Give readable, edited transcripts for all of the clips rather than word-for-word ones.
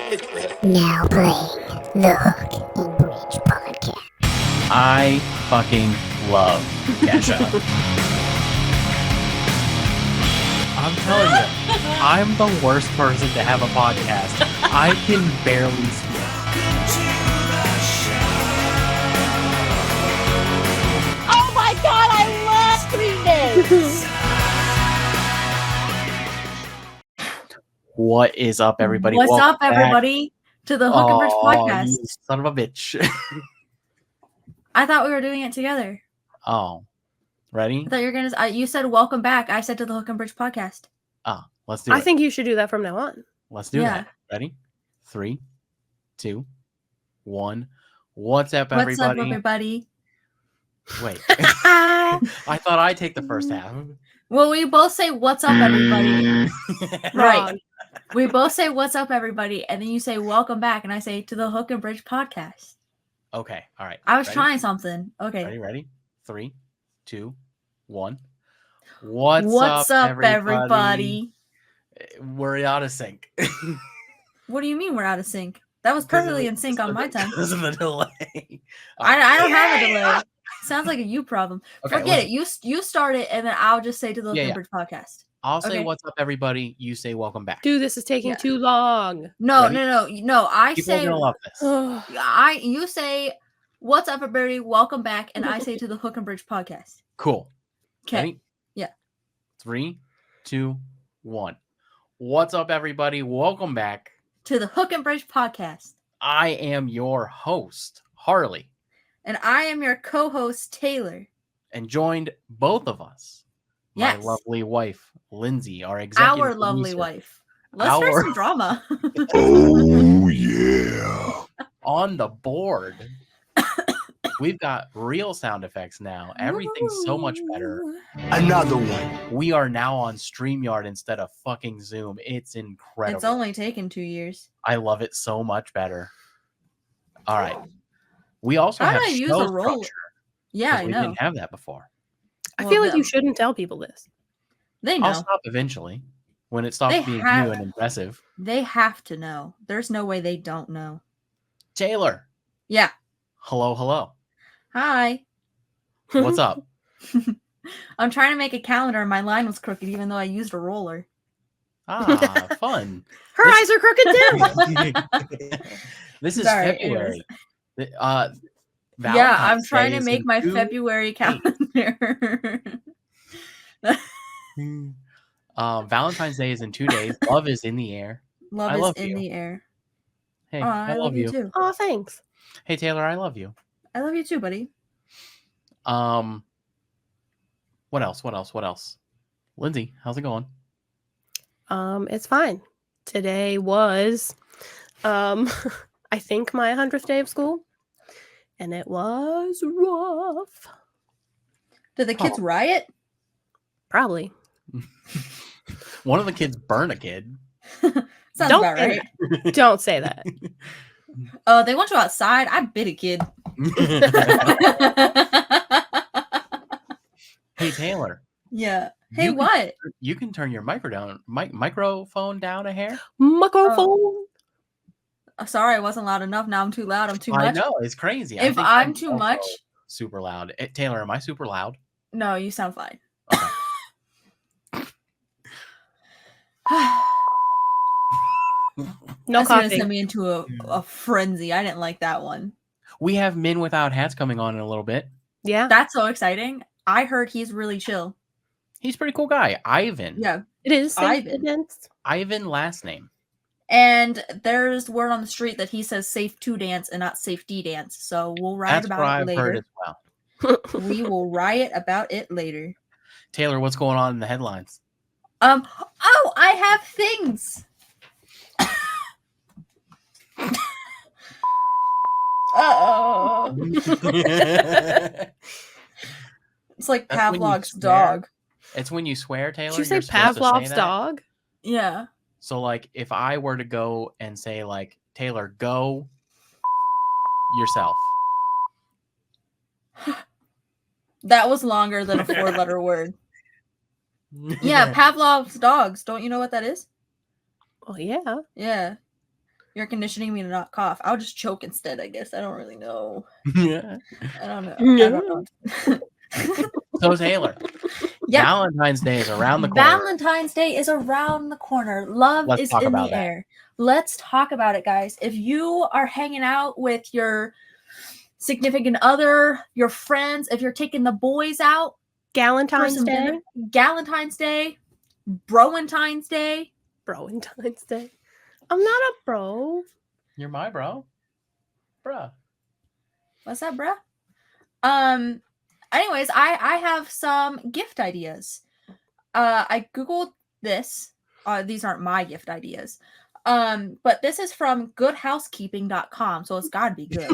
Now playing the Hook and Bridge podcast. I fucking love Kesha. I'm telling you, I'm the worst person to have a podcast. I can barely speak. Oh my god, I love this! What is up, everybody? What's Welcome up, everybody, to the Hook and Bridge podcast? You son of a bitch. I thought we were doing it together. Oh, ready? I thought you were gonna. You said welcome back. I said to the Hook and Bridge podcast. Oh, let's do it. I think you should do that from now on. Let's do that. Ready? 3, 2, 1. What's up, everybody? What's up, everybody? Wait. I thought I'd take the first half. Well, we both say what's up, everybody. Right. Wrong. We both say what's up, everybody, and then you say welcome back, and I say to the Hook and Bridge podcast. Okay. All right. I was Ready? trying something. Okay. Ready? 3, 2, 1. What's up, everybody? everybody? We're out of sync. What do you mean we're out of sync? That was perfectly in sync on my time. Because of the delay. I don't have a delay. Sounds like a you problem. Okay, Forget it. You start it, and then I'll just say to the Hook and Bridge podcast. I'll say Okay. what's up, everybody. You say welcome back. Dude, this is taking too long. No. I People are say gonna love this. you say what's up, everybody? Welcome back, and I say to the Hook and Bridge podcast. Cool. Okay. Ready? Yeah. 3, 2, 1. What's up, everybody? Welcome back To the Hook and Bridge podcast. I am your host, Harley, And I am your co-host, Taylor. and joined both of us, Yes. my lovely wife, Lindsay, our executive Our lovely producer. wife. Let's start Our- some drama. Oh, yeah. On the board, we've got real sound effects now. Everything's so much better. Another one. We are now on StreamYard instead of fucking Zoom. It's incredible. It's only taken 2 years. I love it so much better. All right. We also How have do I use show a roll? structure, Yeah, 'cause I we know. didn't have that before. I Well, feel like you them. shouldn't tell people this. They know. I'll stop eventually when it stops They being have- new and impressive. They have to know. There's no way they don't know. Taylor, Yeah. hello. Hi. What's up? I'm trying to make a calendar and my line was crooked even though I used a roller. Ah, fun. Her This- eyes are crooked too. This is Sorry, February. yeah, Valentine's I'm trying Day to is make in my 2 February days. calendar. Valentine's Day is in 2 days. Love is in the air. Love I is love in you. the air. Hey, Aw, I love you. too. Oh, thanks. Hey, Taylor, I love you. I love you too, buddy. What else? Lindsay, how's it going? It's fine. Today was, I think my 100th day of school, and it was rough. Did the kids riot? Probably. One of the kids burned a kid. Sounds Don't about say right. Don't say that. Oh, they want you outside. I bit a kid. Hey, Taylor. Yeah. Hey, You can- what? You can turn your microphone down a hair. Microphone. Sorry, I wasn't loud enough. Now I'm too loud. I'm too I much. know, it's crazy. I If think I'm too also much, super loud. Taylor, am I super loud? no, you sound fine. Okay. No That's gonna coffee. send me into a frenzy. I didn't like that one. We have Men Without Hats coming on in a little bit. Yeah, That's so exciting. I heard he's really chill. He's a pretty cool guy. Ivan. Yeah. it is. safe Ivan. against- Ivan last name. And there's word on the street that he says safe to dance and not safety dance. So we'll riot That's what about it I've later. heard as well. We will riot about it later. Taylor, what's going on in the headlines? Oh, I have things. Uh-oh. It's like That's when you Pavlov's swear. dog. It's when you swear, Taylor. Did you say you're supposed to say Pavlov's that. dog? Yeah. So, like, if I were to go and say, like, Taylor, go yourself. That was longer than a 4-letter word. Yeah, Pavlov's dogs. Don't you know what that is? Well, yeah. Yeah. You're conditioning me to not cough. I'll just choke instead, I guess. I don't really know. Yeah. I don't know. So Taylor, Yeah. Valentine's Day is around the corner. Valentine's Day is around the corner. Love Let's is talk in about the that. air. Let's talk about it, guys. If you are hanging out with your significant other, your friends, if you're taking the boys out for Galentine's some Day. dinner, Galentine's Day, Broentine's Day. Broentine's Day. I'm not a bro. You're my bro. Bruh. What's that, bruh? Anyways, I have some gift ideas. I googled this. These aren't my gift ideas. But this is from goodhousekeeping.com, so it's gotta be good.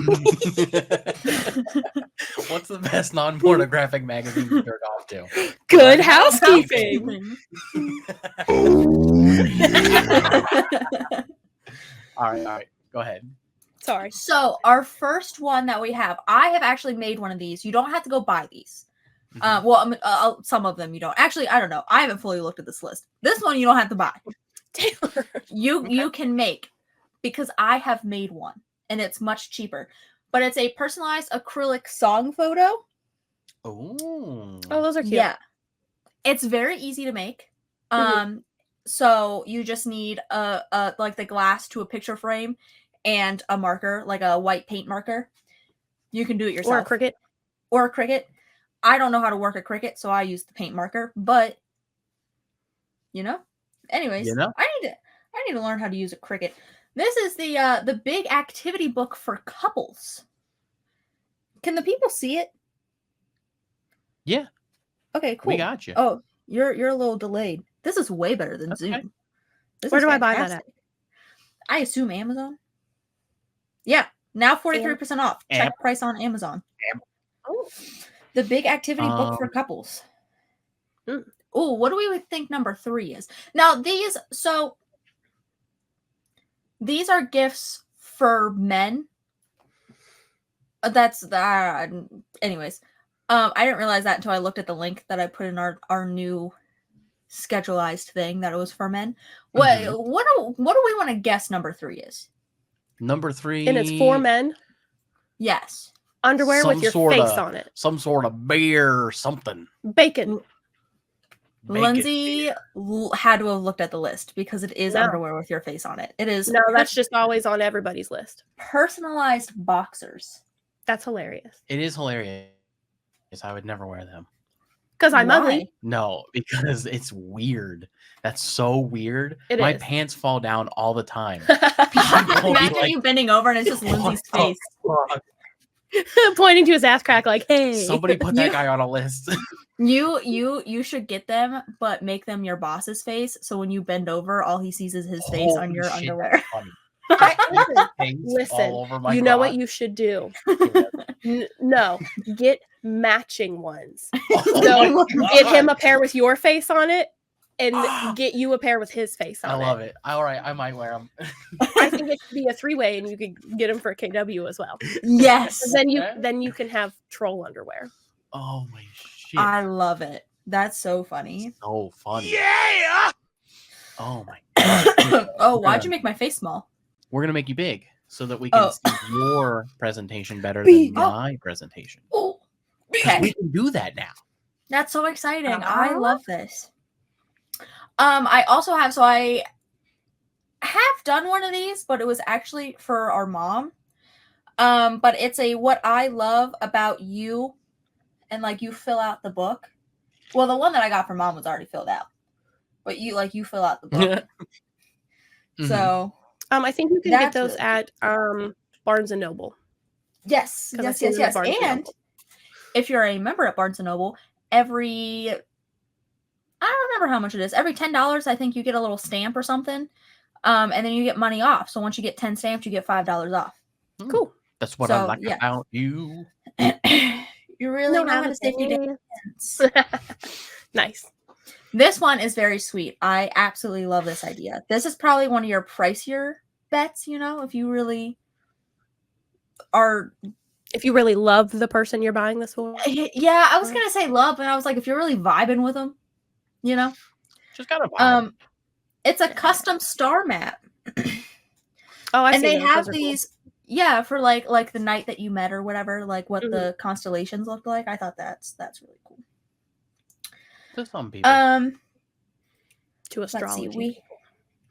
What's the best non-pornographic magazine to jerk off to? Good housekeeping. All right. Go ahead. Sorry. So our first one that we have, I have actually made one of these. You don't have to go buy these. Some of them you don't. Actually, I don't know. I haven't fully looked at this list. This one you don't have to buy. Taylor. You can make, because I have made one and it's much cheaper. But it's a personalized acrylic song photo. Oh, those are cute. Yeah. It's very easy to make. So you just need a like the glass to a picture frame and a marker, like a white paint marker. You can do it yourself. Or a Cricut. I don't know how to work a Cricut, so I use the paint marker, but anyways, I need to learn how to use a Cricut. This is the big activity book for couples. Can the people see it? Yeah. Okay, cool. We got you. Oh, you're a little delayed. This is way better than Zoom. Okay. This Where is do I buy that fantastic. I assume Amazon. Yeah, now 43% off. Check price on Amazon. Oh. The big activity book for couples. Oh, what do we think number 3 is? Now these are gifts for men. That's anyways. I didn't realize that until I looked at the link that I put in our new scheduleized thing that it was for men. What do we want to guess number 3 is? Number 3, And it's for men. Yes. Underwear with your face on it. Some sort of beer or something. Bacon. Lindsay had to have looked at the list because it is underwear with your face on it. It is. No, that's just always on everybody's list. Personalized boxers. That's hilarious. It is hilarious. I would never wear them. Because I'm ugly. No, because it's weird. That's so weird. My pants fall down all the time. Imagine you bending over and it's just Lindsay's face. Pointing to his ass crack like, hey. Somebody put that guy on a list. You should get them, but make them your boss's face. So when you bend over, all he sees is his face on your underwear. Listen, you know what you should do? No, get matching ones. So get him a pair with your face on it and get you a pair with his face on it. I love it. All right, I might wear them. I think it should be a 3-way and you could get them for KW as well. Yes. Then you can have troll underwear. Oh my shit. I love it. That's so funny. So funny. Yeah. Oh my god. Oh, why'd you make my face small? We're gonna make you big so that we can see your presentation better than my presentation. Oh, okay. We can do that now. That's so exciting. I love this. I also have, so I have done one of these, but it was actually for our mom. But it's a what I love about you, and like you fill out the book. Well, the one that I got for mom was already filled out, but you fill out the book. So I think you can get those really at Barnes and Noble. Yes. And if you're a member at Barnes and Noble, I don't remember how much it is. Every $10, I think you get a little stamp or something. And then you get money off. So once you get 10 stamps, you get $5 off. Cool. That's what I like about you. You really know how to safety dance. Nice. This one is very sweet. I absolutely love this idea. This is probably one of your pricier bets, if you really love the person you're buying this for. Yeah, I was going to say love, but I was like, if you're really vibing with them, Just gotta vibe. It's a custom star map. Oh, I and see they those. have Those are cool. these, for like the night that you met or whatever, like what the constellations look like. I thought that's really cool. To some people. To Let's see, astrology.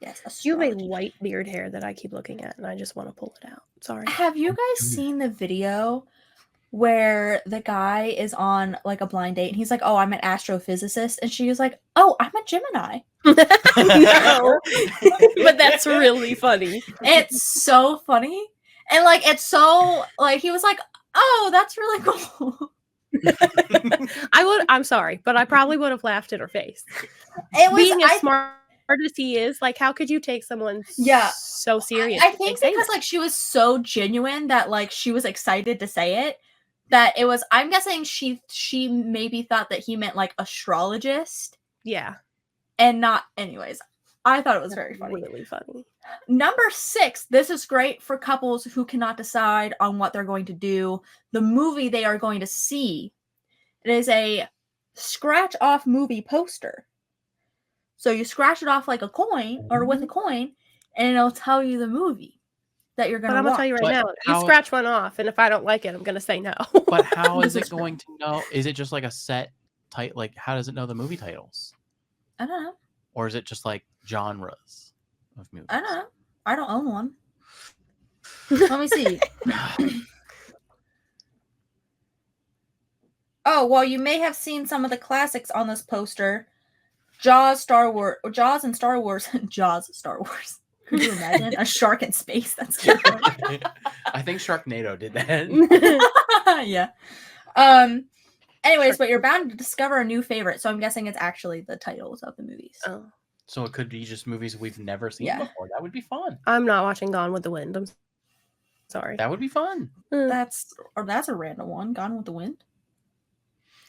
yes, You have a astrology. white beard hair that I keep looking at, and I just want to pull it out. Sorry. Have you guys seen the video where the guy is on like a blind date and he's like, "Oh, I'm an astrophysicist," and she is like, "Oh, I'm a Gemini." No, but that's really funny. It's so funny, and like it's so like he was like, "Oh, that's really cool." I'm sorry, but I probably would have laughed in her face. It was Being as smart as he is, like, how could you take someone so serious? I think because like she was so genuine that like she was excited to say it, that it was, I'm guessing she maybe thought that he meant like astrologist. Yeah. And not, anyways. I thought it was very funny. Really funny. Number 6, this is great for couples who cannot decide on what they're going to do. The movie they are going to see. It is a scratch off movie poster. So you scratch it off like a coin or with a coin, and it'll tell you the movie that you're going to watch. But I'm going to tell you right now, you scratch one off, and if I don't like it, I'm going to say no. But how is it going to know? Is it just like a set title? Like, how does it know the movie titles? I don't know. Or is it just like genres of movies? I don't know. I don't own one. Let me see. Oh, well, you may have seen some of the classics on this poster. Jaws, Star Wars. Jaws, Star Wars. Could you imagine a shark in space? That's terrifying. I think Sharknado did that. Yeah. Anyways, but you're bound to discover a new favorite, so I'm guessing it's actually the titles of the movies. Oh. So it could be just movies we've never seen Yeah. before. That would be fun. I'm not watching Gone with the Wind. I'm sorry. That would be fun. That's a random one. Gone with the Wind.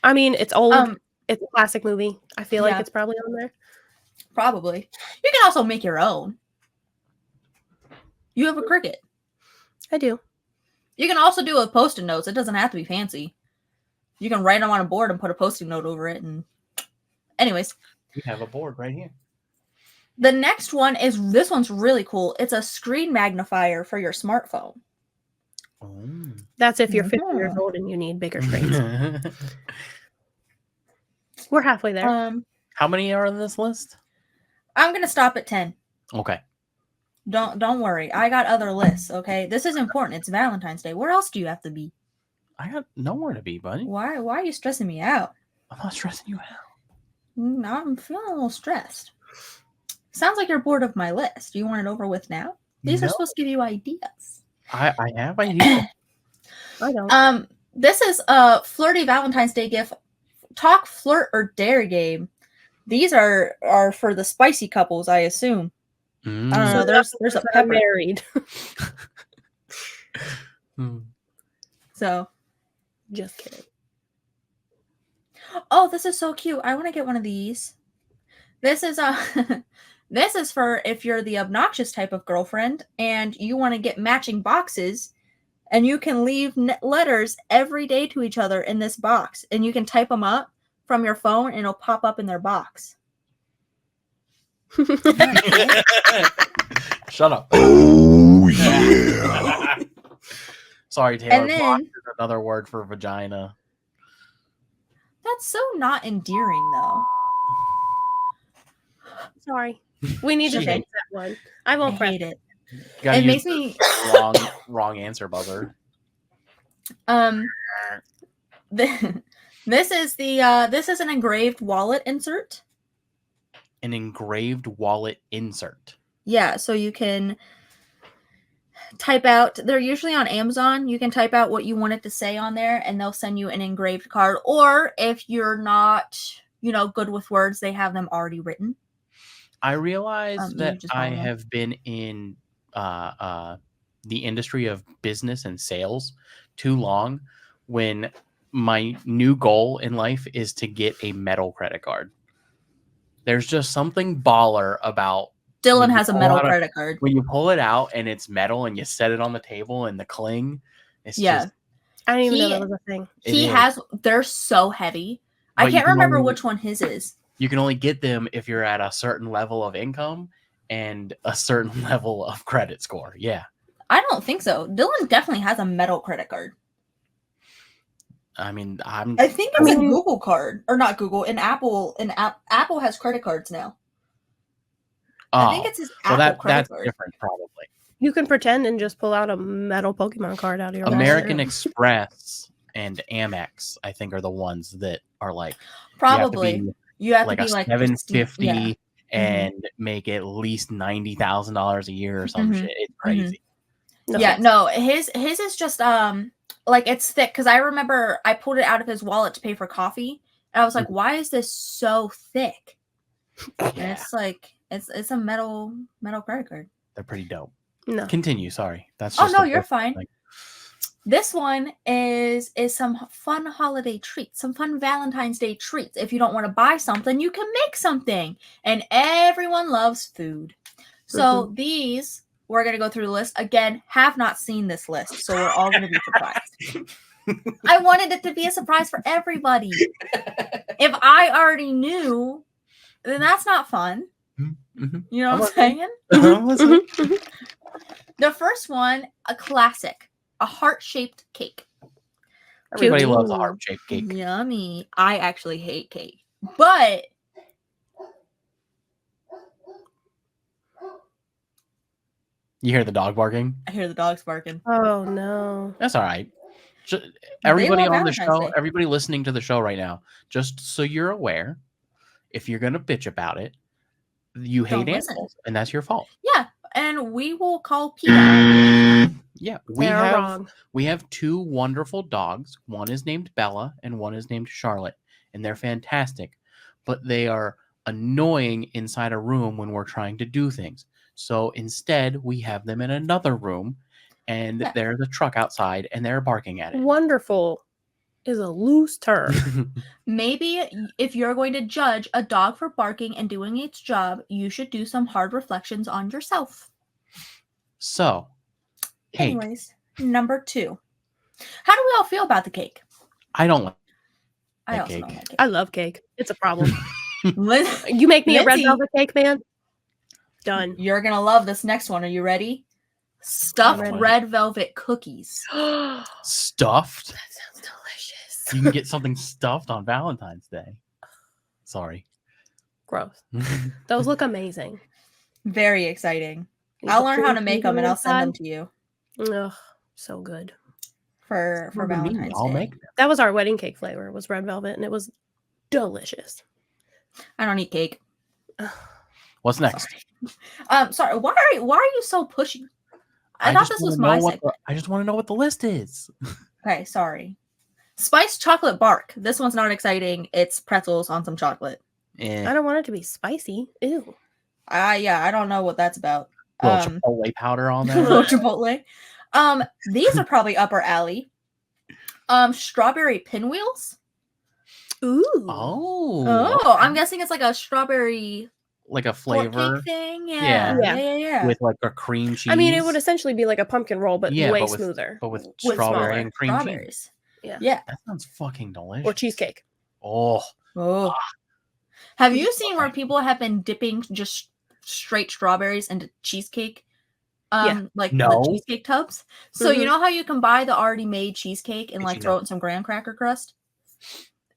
I mean, it's old. It's a classic movie. I feel like Yeah. it's probably on there. Probably. You can also make your own. You have a Cricut. I do. You can also do it with Post-it notes. It doesn't have to be fancy. You can write them on a board and put a Post-it note over it. And anyways, We have a board right here. the next one is, this one's really cool. It's a screen magnifier for your smartphone. Oh. That's if you're 50 years old and you need bigger screens. We're halfway there. How many are on this list? I'm gonna stop at 10. Okay. Don't worry. I got other lists. Okay, this is important. It's Valentine's Day. Where else do you have to be? I got nowhere to be, buddy. Why are you stressing me out? I'm not stressing you out. I'm feeling a little stressed. Sounds like you're bored of my list. Do you want it over with now? These are supposed to give you ideas. I have ideas. I don't. This is a flirty Valentine's Day gift. Talk, flirt, or dare game. These are for the spicy couples, I assume. I don't know. There's a pepper. Married. So, Just kidding. oh, this is so cute. I want to get one of these. This is this is for if you're the obnoxious type of girlfriend and you want to get matching boxes, and you can leave letters every day to each other in this box, and you can type them up from your phone and it'll pop up in their box. Shut up. Oh, yeah. Sorry, Taylor. And then- Box is another word for vagina. That's so not endearing, though. Sorry. We need to Okay. change that one. I I won't press hate it. Gotta It use makes me wrong answer buzzer. This is an engraved wallet insert. An engraved wallet insert. Yeah, so you can type out, they're usually on Amazon. You can type out what you want it to say on there and they'll send you an engraved card. Or if you're not, good with words, they have them already written. I realize that just I follow them. have been in the industry of business and sales too long when my new goal in life is to get a metal credit card. There's just something baller about Dylan when you has a pull metal out credit card. when you pull it out and it's metal and you set it on the table and the cling. It's Yeah. just, I didn't even know He- that was a thing. He is. has, they're so heavy. I But you can't can remember only- which one his is. you can only get them if you're at a certain level of income, and a certain level of credit score. Yeah. I don't think so. Dylan definitely has a metal credit card. I mean, I think it's a Google card, or not Google. An Apple. Apple has credit cards now. I think it's his Apple credit card. That's different, probably. You can pretend and just pull out a metal Pokemon card out of your American wallet. Express and Amex, I think, are the ones that are like Probably you have like to be like $750 and make at least $90,000 a year or some shit. It's crazy. No, his is just like it's thick, because I remember I pulled it out of his wallet to pay for coffee, and I was like, why is this so thick? And it's like it's a metal credit card. They're pretty dope. No. Continue. Sorry. That's Oh just no, you're fine. This one is some fun holiday treats, some fun Valentine's Day treats. If you don't want to buy something, you can make something. And everyone loves food. So these, we're going to go through the list. Again, have not seen this list, so we're all going to be surprised. I wanted it to be a surprise for everybody. If I already knew, then that's not fun. You know what I'm saying? The first one, a classic. A heart-shaped cake. Everybody loves a heart-shaped cake. Yummy. I actually hate cake. But you hear the dog barking? I hear the dogs barking. Oh no. That's all right. Everybody on the Valentine's show, Day. everybody listening to the show right now, just so you're aware, if you're gonna bitch about it, you hate animals, and that's your fault. Yeah, and we will call PETA. Yeah, we have two wonderful dogs. One is named Bella and one is named Charlotte, and they're fantastic, but they are annoying inside a room when we're trying to do things. So instead, we have them in another room, and there's a truck outside, and they're barking at it. Wonderful is a loose term. Maybe if you're going to judge a dog for barking and doing its job, you should do some hard reflections on yourself. So, cake. Anyways, number 2. How do we all feel about the cake? I don't like I also cake. don't like cake. I love cake. It's a problem. Lin- You make me a red Lindsay, velvet cake, man. Done. You're going to love this next one. Are you ready? Stuffed ready. red velvet cookies. Stuffed? That sounds delicious. You can get something stuffed on Valentine's Day. Sorry. Gross. Those look amazing. Very exciting. You I'll put learn how to cream make them and I'll send them inside. to you Ugh, so good. for What do you mean? Valentine's I'll Day. make them. That was our wedding cake flavor. Was red velvet, and it was delicious. I don't eat cake. What's next? Sorry. Why are you so pushy? I thought this was my segment. I just want to know what the list is. Okay, sorry. Spiced chocolate bark. This one's not exciting. It's pretzels on some chocolate. Eh. I don't want it to be spicy. Ew. I don't know what that's about. Little chipotle powder on Little there. Chipotle. These are probably up our alley. Strawberry pinwheels. Ooh. Oh, I'm guessing it's like a strawberry Like a flavor cake thing. Yeah. Yeah. with like a cream cheese. I mean, it would essentially be like a pumpkin roll, but Yeah, way but with- smoother. but with With strawberry smaller and cream cheese. strawberries. Yeah. That sounds fucking delicious. Or cheesecake. Oh, Oh. Have you seen where people have been dipping just straight strawberries into cheesecake? Like No. the cheesecake tubs. So you Mhm. know how you can buy the already made cheesecake and Did like you throw know? it in some graham cracker crust?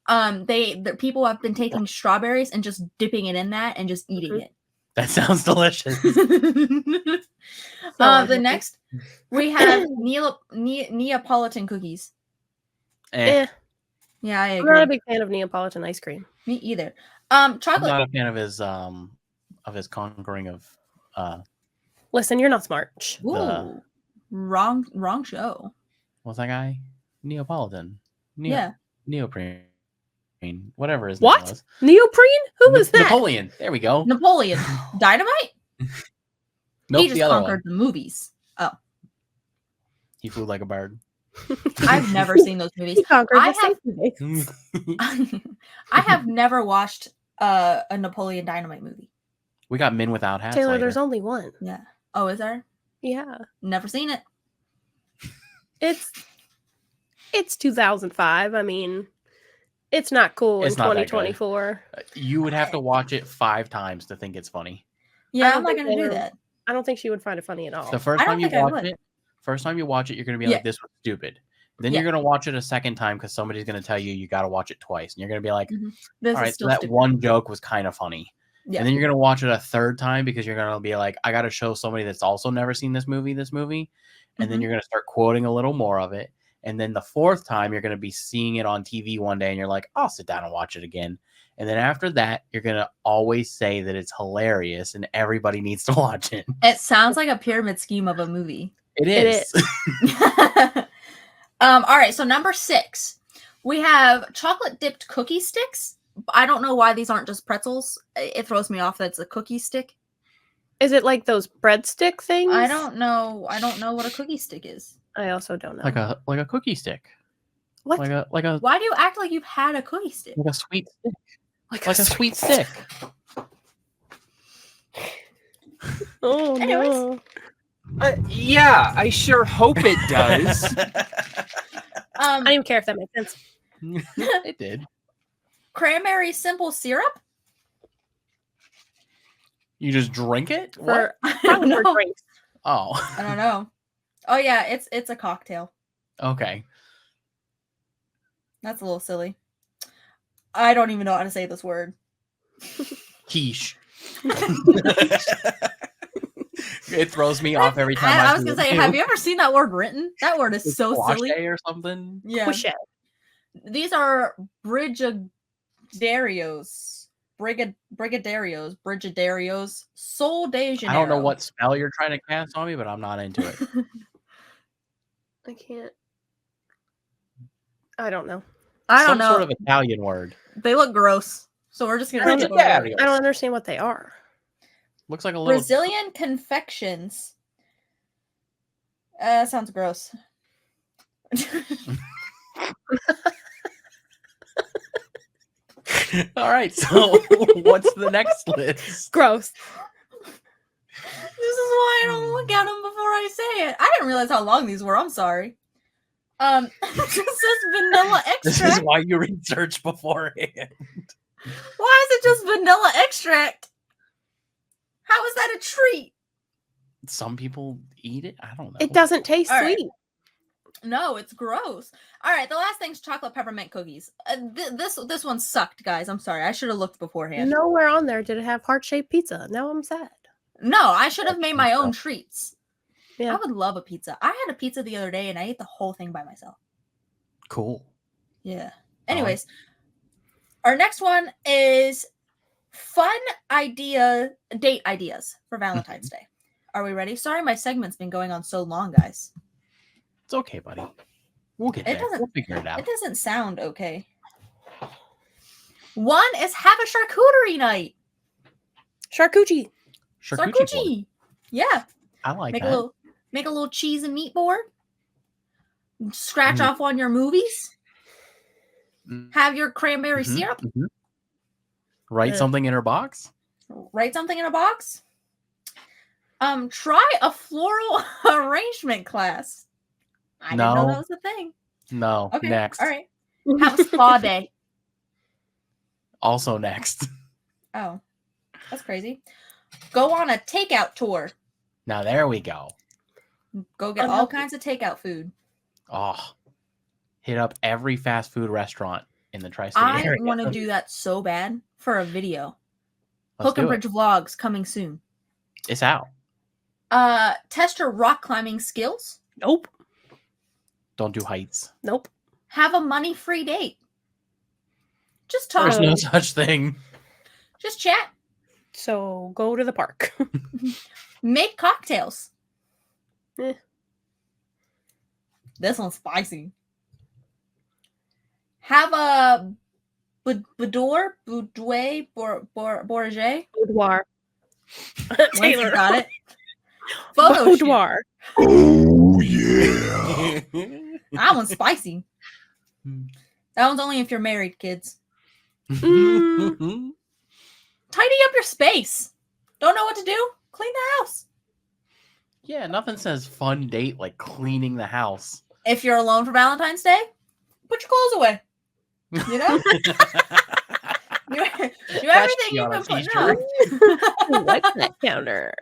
The people have been taking strawberries and just dipping it in that and just eating it. that sounds delicious. The unhealthy. next we have Neapolitan cookies. Eh. Eh, Yeah, I I'm agree. not a big fan of Neapolitan ice cream. Me either. I'm Chocolate. not a fan of his conquering of Listen, you're not smart. Shh. Ooh, wrong show. what's that guy? Neapolitan. Yeah. Neoprene. Whatever his What? name was. Neoprene? Who was that? Napoleon. There we go. Napoleon. Dynamite? Nope, He just the other conquered one. the movies. He flew like a bird. I've never seen those movies. He conquered I the safety base. I have never watched a Napoleon Dynamite movie. We got men without hats. Taylor, later. there's only one. Yeah. Oh, is there? Yeah. Never seen it. It's 2005. I mean, it's not cool It's in not that good. 2024. You would have to watch it 5 times to think it's funny. Yeah, don't I'm not think gonna do Taylor- that. I don't think she would find it funny at all. The first I don't time you think I watch would. it, you're gonna be Yeah. like, "This was stupid." Then Yeah. you're gonna watch it a second time because somebody's gonna tell you got to watch it twice, and you're gonna be like, This "All is right, so still that stupid. one joke was kind of funny." Yeah. And then you're gonna watch it a third time because you're gonna be like, "I got to show somebody that's also never seen this movie." And then Mhm. you're gonna start quoting a little more of it. And then the fourth time, you're gonna be seeing it on TV one day, and you're like, "I'll sit down and watch it again." And then after that, you're gonna always say that it's hilarious and everybody needs to watch it. It sounds like a pyramid scheme of a movie. It It is. All right, so number 6, we have chocolate dipped cookie sticks. I don't know why these aren't just pretzels. It throws me off that it's a cookie stick. Is it like those breadstick things? I don't know. I don't know what a cookie stick is. I also don't know. like a cookie stick. What? Like a Why do you act like you've had a cookie stick? sweet stick. Like Like a sweet stick. Oh Anyways. no. Yeah, I sure hope it does. I don't even care if that makes sense. It did. Cranberry simple syrup. You just drink it? For I probably don't for know. drinks. Oh, I don't know. Oh yeah, it's a cocktail. okay. That's a little silly. I don't even know how to say this word. Quiche. It throws me off every time. I was gonna say, have you ever seen that word written? That word is so silly. or something? Yeah. Quiche. These are brigaderios. Brigaderios. Sol de Janeiro. I don't know what spell you're trying to cast on me, but I'm not into it. I can't. I don't know. I don't Some know. sort of Italian word. They look gross. So we're just gonna skip over Brigadeiro. it. I don't understand what they are. Looks like a little. Brazilian confections. Sounds gross. All right. So what's the next list? Gross. This is why I don't look at them before I say it. I didn't realize how long these were. I'm sorry. This says vanilla This extract. is why you research beforehand. Why is it just vanilla extract? How is that a treat? Some people eat it. I don't know. It doesn't taste All right. sweet. No, it's gross. All right, the last thing's chocolate peppermint cookies. This one sucked, guys. I'm sorry. I should have looked beforehand. Nowhere on there did it have heart-shaped pizza. Now I'm sad. No, I should have made my own treats. Yeah. I would love a pizza. I had a pizza the other day and I ate the whole thing by myself. Cool. Yeah. Anyways, our next one is fun date ideas for Valentine's Day. Are we ready? Sorry, my segment's been going on so long, guys. It's okay, buddy. We'll get It there. doesn't- We'll figure it It out. doesn't sound okay. One is have a charcuterie night. Charcuterie. Charcuterie board. Charcuterie. Yeah. I like Make that. a little cheese and meat board. Scratch Mm. off on your movies. Mm. Have your cranberry Mhm, syrup. mhm. Write Uh. something in her box. Write something in a box. Try a floral arrangement class. I didn't know No. that was a thing. No. Okay. Next. All right. Have a spa day. Also next. Oh, that's crazy. Go on a takeout tour. Now there we go. Go get all Unhealthy. kinds of takeout food. Oh, hit up every fast food restaurant in the tri-state I area. want to do that so bad for a video. Let's Hook and do it. Bridge vlogs coming soon. It's out. Test your rock climbing skills. Nope. Don't do heights. Nope. Have a money-free date. Just talk. There's no such thing. Just chat. So go to the park. Make cocktails. Eh. This one's spicy. Have a boudoir, bourget. Boudoir. Taylor Taylor. got it. Photo shoot. Boudoir. Oh, yeah. That one's spicy. That one's only if you're married, kids. Mm. Tidy up your space. Don't know what to do? Clean the house. Yeah, nothing says fun date like cleaning the house. If you're alone for Valentine's Day, put your clothes away. You know? Do everything be you've on a been putting t-shirt. up. Wipe that counter.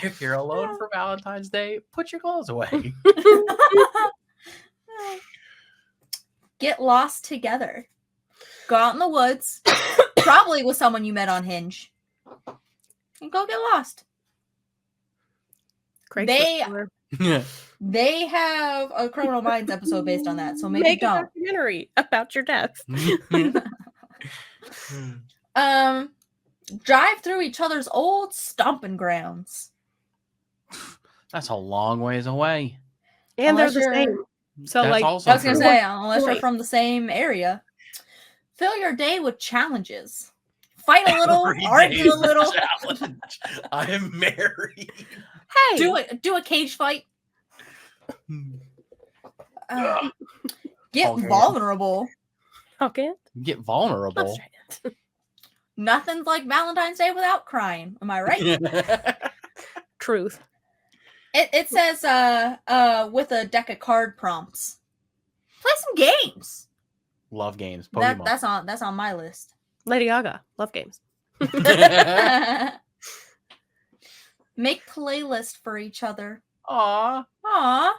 If you're alone for Valentine's Day, put your clothes away. Get lost together. Go out in the woods, probably with someone you met on Hinge, and go get lost. They- They have a Criminal Minds episode based on that, so maybe Make a don't. documentary about your death. Drive through each other's old stomping grounds. That's a long ways away. And Unless they're the you're- same. So That's like also I was gonna true. say, unless you're Right. from the same area, fill your day with challenges. Fight a little, Every argue day's a little, challenge. I am married. hey, do a cage fight. Get Okay. vulnerable. okay. Get Let's vulnerable. try it. Nothing's like Valentine's Day without crying. Am I right? Truth. It says with a deck of card prompts. Play some games. Love games. Pokemon. That's on my list. Lady Gaga. Love games. Make playlist for each other. Aw. Aw.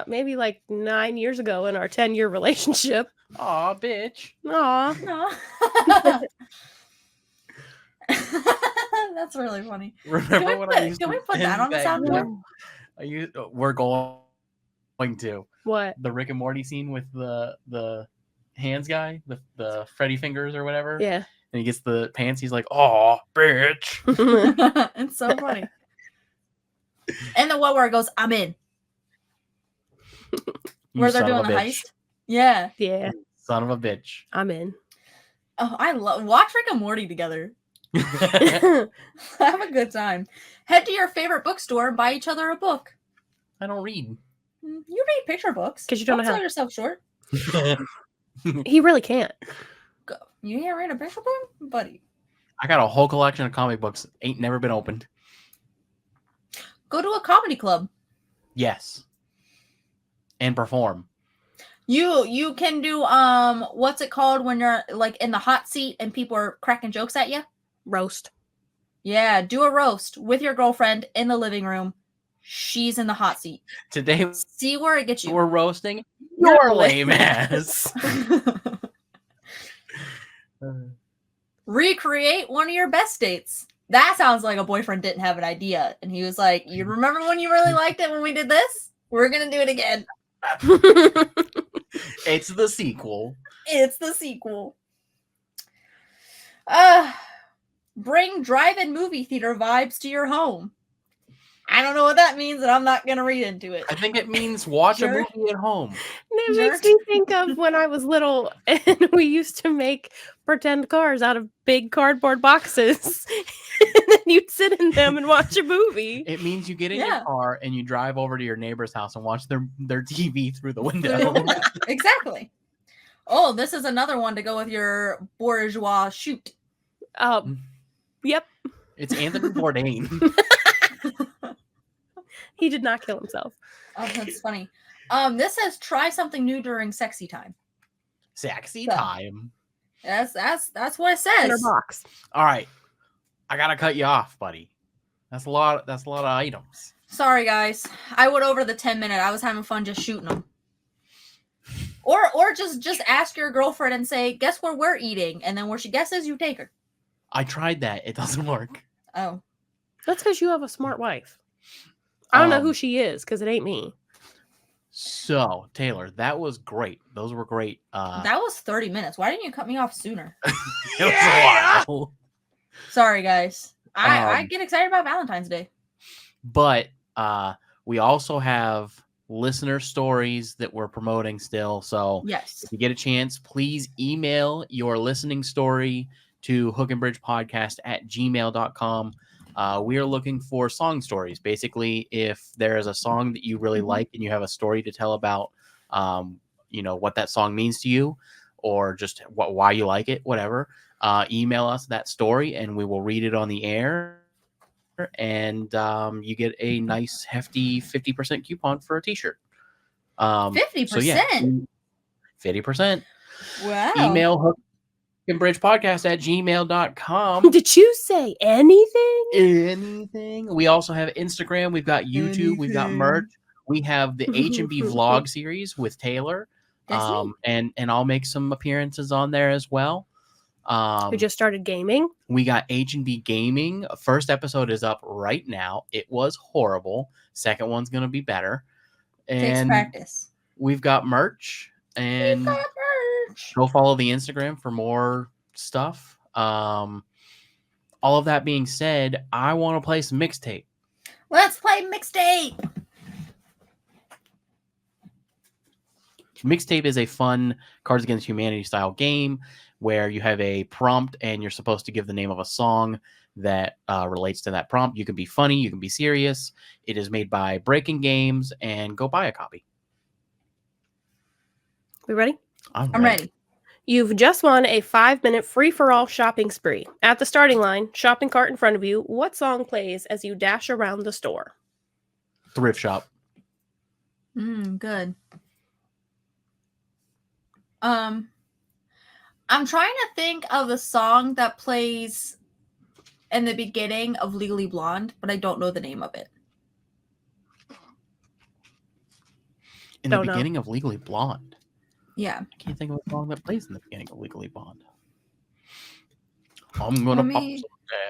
Maybe like 9 years ago in our 10-year relationship. Aw, bitch. Aw. Aw. That's really funny. Remember when I used Can to we put that on the send soundboard? we're going to What? the Rick and Morty scene with the hands guy, the Freddy fingers or whatever. Yeah. And he gets the pants. He's like, "Aw, bitch." It's so funny. And the one where it goes, I'm in. You Where they're son of doing a the bitch. heist. Yeah. Yeah. Son of a bitch. I'm in. Oh, I love watch Rick and Morty together. Have a good time. Head to your favorite bookstore and buy each other a book. I don't read. You read picture books. 'Cause you don't know sell how- yourself short. He really can't. Go. You can't read a picture book, buddy. I got a whole collection of comic books. Ain't never been opened. Go to a comedy club. Yes. And perform. You can do what's it called when you're like in the hot seat and people are cracking jokes at you? Roast. Yeah, do a roast with your girlfriend in the living room. She's in the hot seat. Today See where it gets you. we're roasting your lame ass. Recreate one of your best dates. That sounds like a boyfriend didn't have an idea. And he was like, you remember when you really liked it when we did this? We're going to do it again. It's the sequel. It's the sequel. Bring drive-in movie theater vibes to your home. I don't know what that means, and I'm not going to read into it. I think it means watch Jerk. a movie at home. It Jerk. makes me think of when I was little and we used to make pretend cars out of big cardboard boxes. And then you'd sit in them and watch a movie. It means you get in Yeah. your car and you drive over to your neighbor's house and watch their TV through the window. Exactly. Oh, this is another one to go with your bourgeois shoot. Yep. It's Anthony Bourdain. He did not kill himself. Oh, that's funny. This says try something new during sexy time. Sexy So. time. That's what it In her says. box. All right. I gotta cut you off, buddy. That's a lot of items. Sorry, guys. I went over the 10-minute. I was having fun just shooting them. Or just ask your girlfriend and say, guess where we're eating, and then where she guesses, you take her. I tried that. It doesn't work. Oh, That's because you have a smart wife. I don't know Um, who she is because it ain't me. So, Taylor, that was great. Those were great. that was 30 minutes. Why didn't you cut me off sooner? It was a while. Sorry, guys. I Um, get excited about Valentine's Day. But we also have listener stories that we're promoting still. So Yes. if you get a chance, please email your listening story to hookandbridgepodcast@gmail.com. We are looking for song stories. Basically, if there is a song that you really like and you have a story to tell about, what that song means to you, or just why you like it, whatever, email us that story and we will read it on the air. And you get a nice hefty 50% coupon for a t-shirt. 50%? So yeah, 50%. Wow. Email lookandbridgepodcast@gmail.com. Did you say anything? Anything. We also have Instagram. We've got YouTube. We've got merch. We have the H&B vlog series with Taylor. That's me. And I'll make some appearances on there as well. We just started gaming. We got H&B Gaming. First episode is up right now. It was horrible. Second one's going to be better. Takes And practice. we've got merch. And go follow the Instagram for more stuff. All of that being said, I want to play some mixtape. Let's play mixtape. Mixtape is a fun Cards Against Humanity style game where you have a prompt and you're supposed to give the name of a song that relates to that prompt. You can be funny, you can be serious. It is made by Breaking Games, and go buy a copy. We ready? I'm ready. You've just won a 5-minute free-for-all shopping spree. At the starting line, shopping cart in front of you, what song plays as you dash around the store? Thrift shop. Good. I'm trying to think of the song that plays in the beginning of Legally Blonde, but I don't know the name of it. In the beginning of Legally Blonde. Yeah. I can't think of a song that plays in the beginning of Legally Blonde. I'm gonna pop some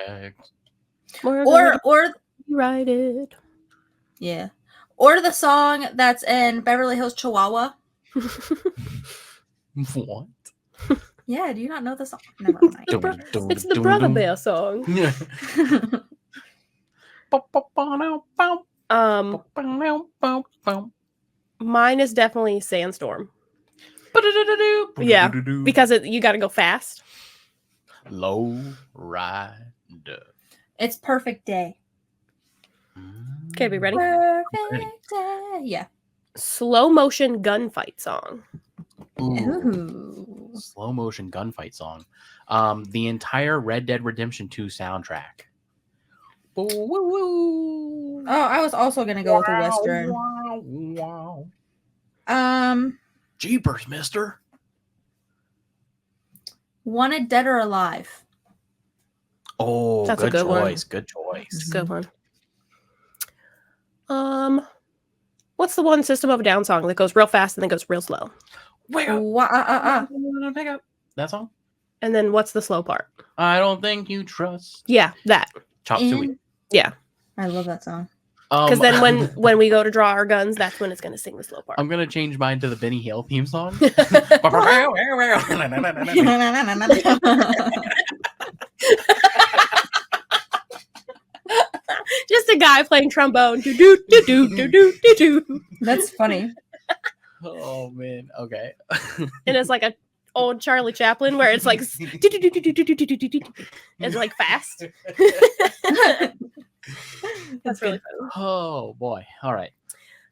tags. Or write it. Yeah. Or the song that's in Beverly Hills Chihuahua. What? Yeah, do you not know the song? Never mind. It's the Brother Bear song. Mine is definitely Sandstorm. Yeah, because you got to go fast. Low rider. It's Perfect Day. Okay, be ready? Perfect Day. Yeah. Slow motion gunfight song. Ooh. Slow motion gunfight song. The entire Red Dead Redemption 2 soundtrack. Oh, I was also gonna go with a Western. Jeepers, mister. Wanted Dead or Alive. Oh, That's a good good one. choice. Good choice. It's a good one. What's the one System of a Down song that goes real fast and then goes real slow? Pick up that song. And then what's the slow part? I don't think you trust. Yeah, that. Chop Suey. Yeah. I love that song. Because then when we go to draw our guns, that's when it's going to sing the slow part. I'm going to change mine to the Benny Hill theme song. Just a guy playing trombone. Do do do do do do do do. That's funny. Oh man. Okay. And it's like a old Charlie Chaplin where it's like it's like fast. That's really funny. Oh boy. All right.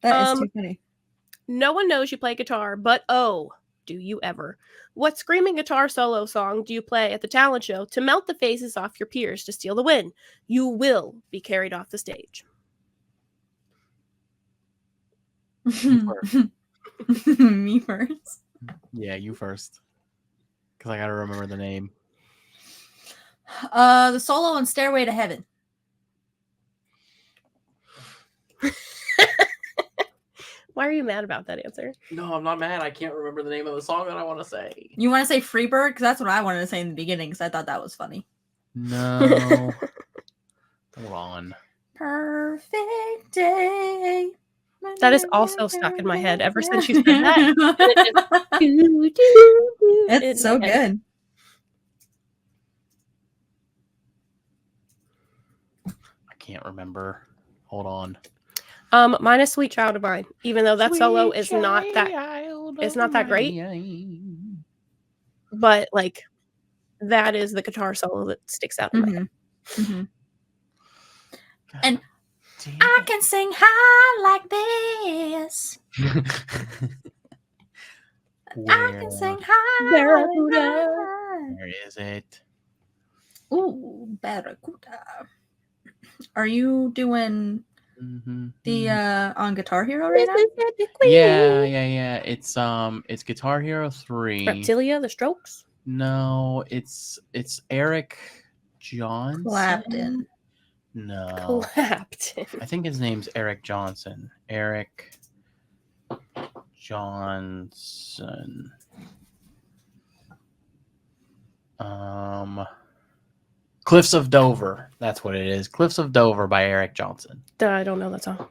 That is too funny. No one knows you play guitar, but oh, do you ever? What screaming guitar solo song do you play at the talent show to melt the faces off your peers to steal the win? You will be carried off the stage. Me first. Yeah, you first. Because I got to remember the name. The solo on Stairway to Heaven. Why are you mad about that answer? No, I'm not mad. I can't remember the name of the song that I want to say. You want to say Freebird? Because that's what I wanted to say in the beginning because I thought that was funny. No. Hold on. Perfect day. That is also stuck in my head ever since you said that. It's so good. I can't remember. Hold on. Mine is Sweet Child of Mine, even though that solo is not that great. But like that is the guitar solo that sticks out in my head. Mm-hmm. And I can sing high like this. I can sing high. Where is it? Ooh, Barracuda. Are you doing the on Guitar Hero right now? Yeah. It's Guitar Hero 3. Reptilia, The Strokes. No, it's Eric Johnson. Clapton. No, Clapton. I think his name's Eric Johnson. Eric Johnson. Cliffs of Dover. That's what it is. Cliffs of Dover by Eric Johnson. I don't know that song.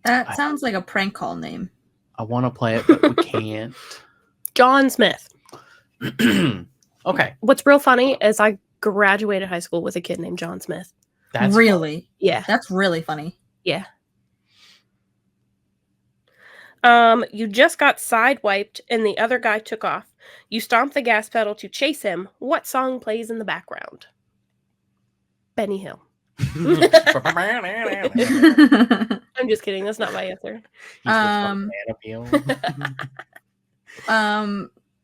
That sounds like a prank call name. I want to play it, but we can't. John Smith. Okay. What's real funny is I graduated high school with a kid named John Smith. That's really? Yeah. That's really funny. Yeah. You just got sidewiped and the other guy took off. You stomped the gas pedal to chase him. What song plays in the background? Benny Hill. He's I'm just kidding. That's not my answer. the front man appeal.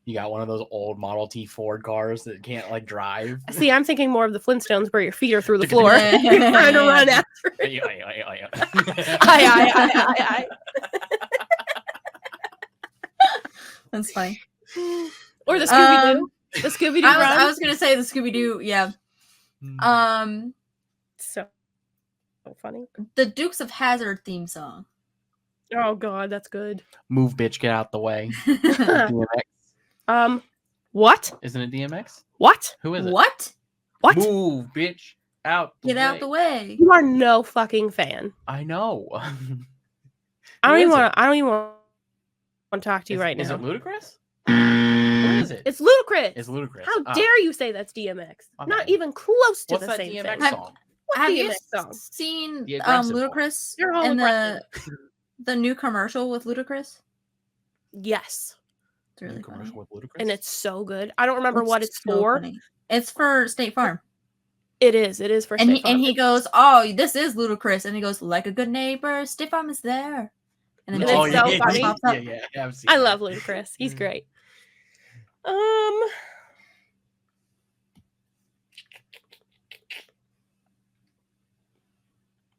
You got one of those old Model T Ford cars that can't like drive. See, I'm thinking more of the Flintstones where your feet are through the floor. You're trying to run after it. Aye. That's funny. Or the Scooby-Doo. The Scooby-Doo run. I was gonna say the Scooby-Doo, yeah. So funny. The Dukes of Hazzard theme song. Oh god, that's good. Move, bitch, get out the way. DMX. What? Isn't it DMX? What? Who is it? What? What? Move, bitch, out. Get out the way. You are no fucking fan. I know. I don't Who even is want to talk to you right Is now. it Ludacris? Who is it? It's Ludacris. It's Ludacris. How dare you say that's DMX? Okay. Not even close to What's the that same DMX thing. song? What Have DMX you song? seen The aggressive one. Ludacris You're all in aggressive. the new commercial with Ludacris? Yes. It's really New funny. commercial with Ludacris? And it's so good. I don't remember what it's so for. funny. It's for State Farm. It is. It is for And State Farm. he goes, "Oh, this is Ludacris," and he goes, "Like a good neighbor, State Farm is there." And then And State it's Farm so funny. pops up. Yeah, I've seen I that. love Ludacris. He's great.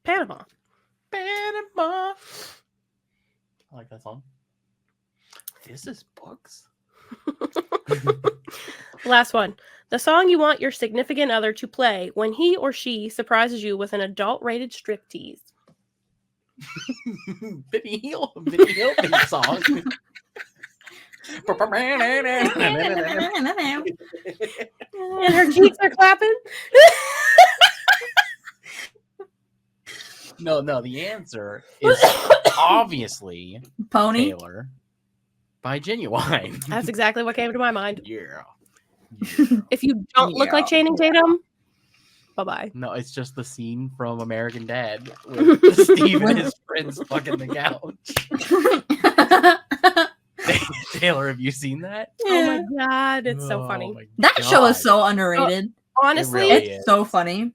Panama. Panama. I like that song. This is books. Last one. The song you want your significant other to play when he or she surprises you with an adult-rated striptease. Benny Hill theme song. And her cheeks are clapping. No, the answer is obviously Pony. Taylor by Genuine. That's exactly what came to my mind. Yeah. If you don't look like Channing Tatum, bye-bye. No, it's just the scene from American Dad with Steve and his friends fucking the couch. Taylor, have you seen that? Oh my god, it's so Oh funny. my That show is God. so underrated. Honestly, really It's is. so funny.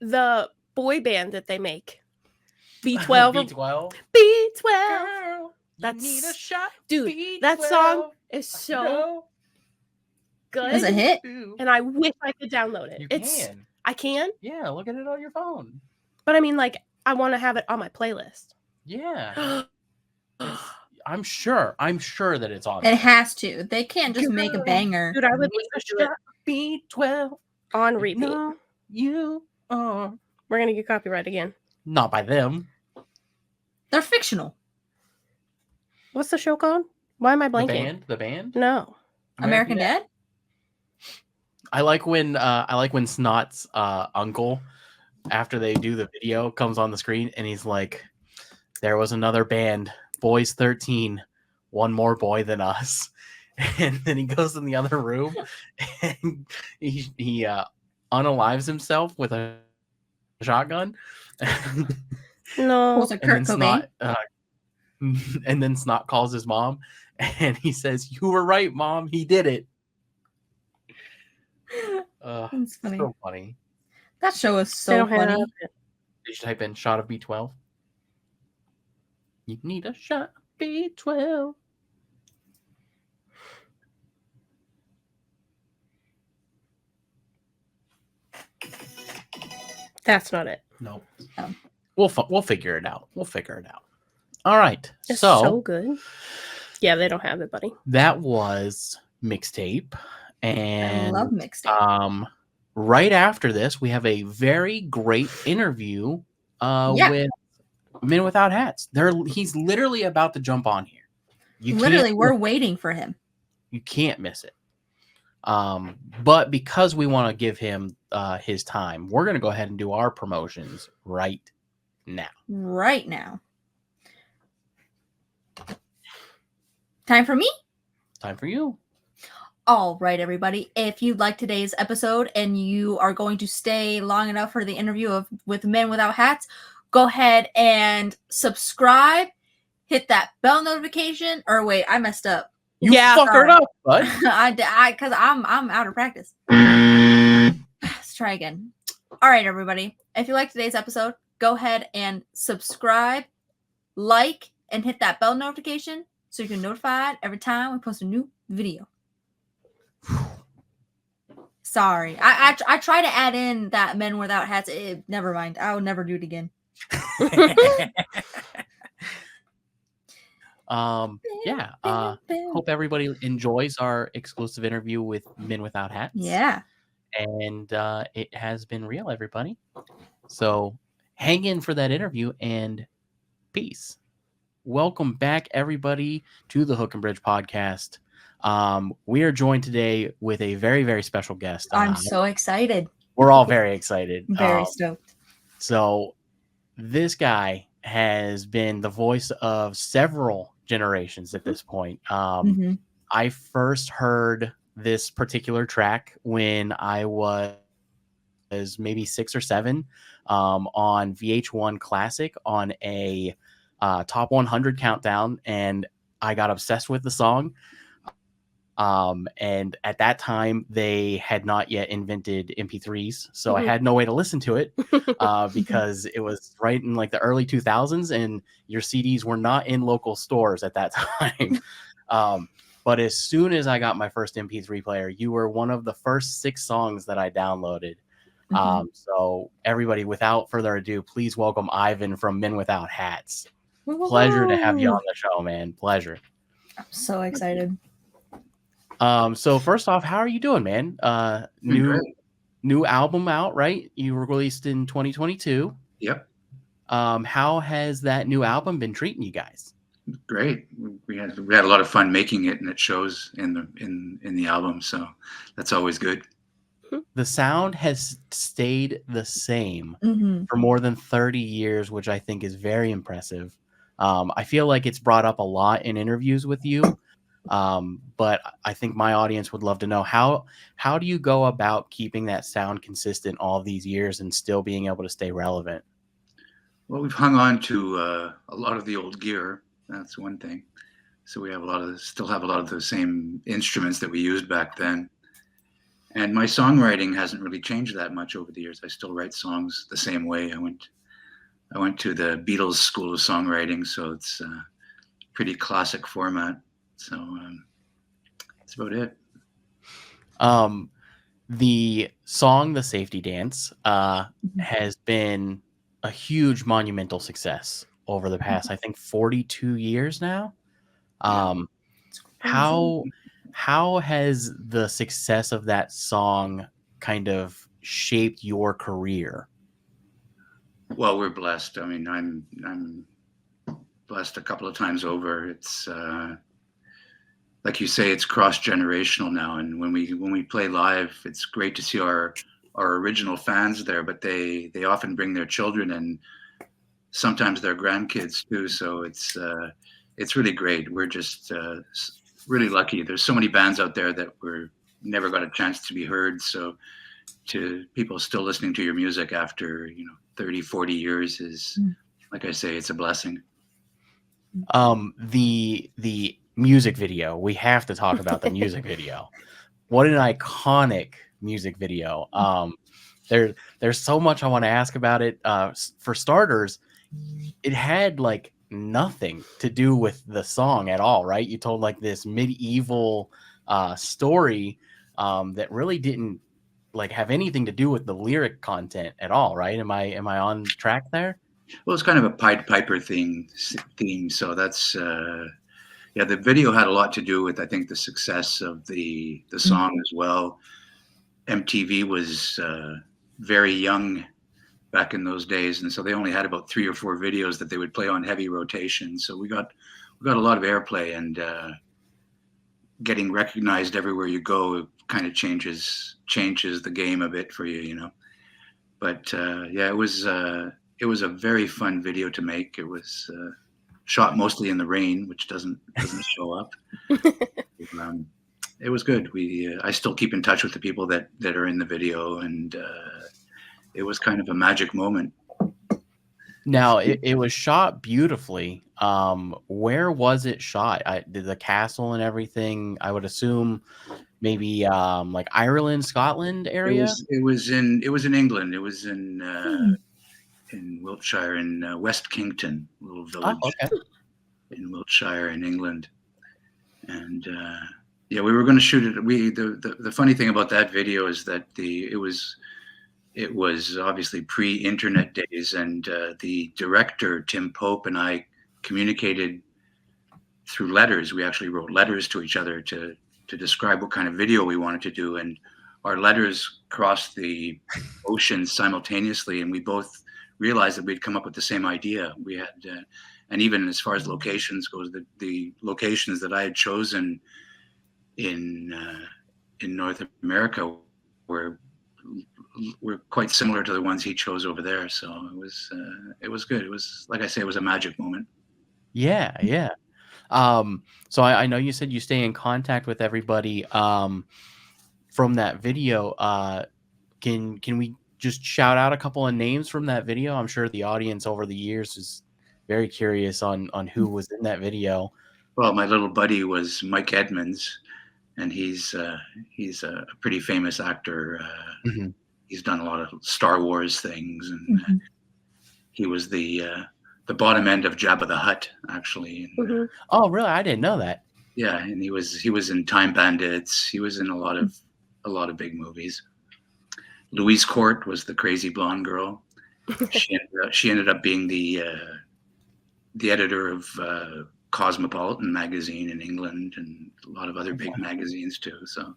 The boy band that they make, B12, B12. B12, Girl, That's- you need a shot. dude, B12. that song is so good, Is it a hit? and I wish I could download it. You It's can. I can, Yeah, look at it on your phone. but I mean, like, I want to have it on my playlist. Yeah. I'm sure that it's on. It has to. They can't just make a banger. Dude, I would Need a listen to it shot, B12. on repeat. No, you are We're gonna get copyright again. not by them. They're fictional. What's the show called? Why am I blanking? The band. No. American Dad? I like when Snot's uncle, after they do the video, comes on the screen and he's like, "There was another band, Boys 13, one more boy than us," and then he goes in the other room and he unalives himself with a shotgun. No. Pulls a Kurt and then Cobain. and then Snot calls his mom and he says, "You were right, Mom. He did it." That's funny. So funny. That show is They so don't have funny. it. Did you type in shot of B12? You need a shot of B12. That's not it. No. Oh. We'll figure it out. All right. It's So so good. Yeah, they don't have it, buddy. that was mixtape. I And love mixtape. right after this, we have a very great interview Yeah. with Men Without Hats. He's literally about to jump on here. Literally, we're waiting for him. You can't miss it. But because we want to give him his time, we're going to go ahead and do our promotions right now. Right now. Time for me? Time for you. All right, everybody. If you like today's episode and you are going to stay long enough for the interview with Men Without Hats, go ahead and subscribe. Hit that bell notification. Or wait, I messed up. You fuckered up, bud. Because I'm out of practice. Let's try again. All right, everybody. If you like today's episode, go ahead and subscribe, like, and hit that bell notification so you can be notified every time we post a new video. Sorry. I try to add in that Men Without Hats. Never mind. I'll never do it again. Hope everybody enjoys our exclusive interview with Men Without Hats. Yeah. And it has been real, everybody. So hang in for that interview and peace. Welcome back, everybody, to the Hook and Bridge podcast. We are joined today with a very, very special guest. I'm so excited. We're all very excited. Very stoked. So this guy has been the voice of several generations at this point. I first heard this particular track when I was maybe 6 or 7 on VH1 Classic on a top 100 countdown, and I got obsessed with the song. And at that time, they had not yet invented MP3s, so I had no way to listen to it because it was right in like the early 2000s, and your CDs were not in local stores at that time. But as soon as I got my first MP3 player, you were one of the first 6 songs that I downloaded. So everybody, without further ado, please welcome Ivan from Men Without Hats. Pleasure to have you on the show, man. Pleasure. I'm so excited. So first off, how are you doing, man? New album out, right? You were released in 2022. Yep. How has that new album been treating you guys? Great. We had a lot of fun making it, and it shows in the album, so that's always good. The sound has stayed the same for more than 30 years, which I think is very impressive. I feel like it's brought up a lot in interviews with you. But I think my audience would love to know how do you go about keeping that sound consistent all these years and still being able to stay relevant? Well, we've hung on to a lot of the old gear. That's one thing. So we have still have a lot of the same instruments that we used back then. And my songwriting hasn't really changed that much over the years. I still write songs the same way. I went to the Beatles School of Songwriting, so it's a pretty classic format. So that's about it. The song "The Safety Dance" has been a huge monumental success over the past, I think, 42 years now. How has the success of that song kind of shaped your career? Well, we're blessed. I mean, I'm blessed a couple of times over. It's like you say, it's cross-generational now, and when we play live, it's great to see our original fans there, but they often bring their children and sometimes their grandkids too. So it's really great. We're just really lucky. There's so many bands out there that never got a chance to be heard. So to people still listening to your music after 30, 40 years is, like I say, it's a blessing. The music video, we have to talk about the music video. What an iconic music video. There's so much I want to ask about it. For starters, it had like nothing to do with the song at all, right? You told like this medieval story that really didn't like have anything to do with the lyric content at all, right? Am I on track there? Well, it's kind of a Pied Piper theme, so that's Yeah, the video had a lot to do with, I think, the success of the song as well. MTV was very young back in those days, and so they only had about 3 or 4 videos that they would play on heavy rotation. So we got a lot of airplay, and getting recognized everywhere you go kind of changes the game a bit for you, you know. But yeah, it was a very fun video to make. It was shot mostly in the rain, which doesn't show up. It was good. I still keep in touch with the people that are in the video, and it was kind of a magic moment. Now, it was shot beautifully. Where was it shot? Did the castle and everything, I would assume maybe like Ireland, Scotland area? It was in England. It was in Wiltshire, in West Kington, a little village in Wiltshire in England. And yeah, we were going to shoot it. The funny thing about that video is that it was obviously pre-internet days, and the director Tim Pope and I communicated through letters. We actually wrote letters to each other to describe what kind of video we wanted to do, and our letters crossed the ocean simultaneously, and we both realized that we'd come up with the same idea. We had, and even as far as locations goes, the locations that I had chosen in North America were quite similar to the ones he chose over there. So it was good. It was, like I say, it was a magic moment. Yeah, yeah. So I know you said you stay in contact with everybody from that video. Can we just shout out a couple of names from that video? I'm sure the audience over the years is very curious on who was in that video. Well, my little buddy was Mike Edmonds, and he's a pretty famous actor. He's done a lot of Star Wars things, and he was the bottom end of Jabba the Hutt, actually. And, oh, really? I didn't know that. Yeah, and he was in Time Bandits. He was in a lot of big movies. Louise Court was the crazy blonde girl. She ended up being the editor of Cosmopolitan magazine in England, and a lot of other big magazines too. So,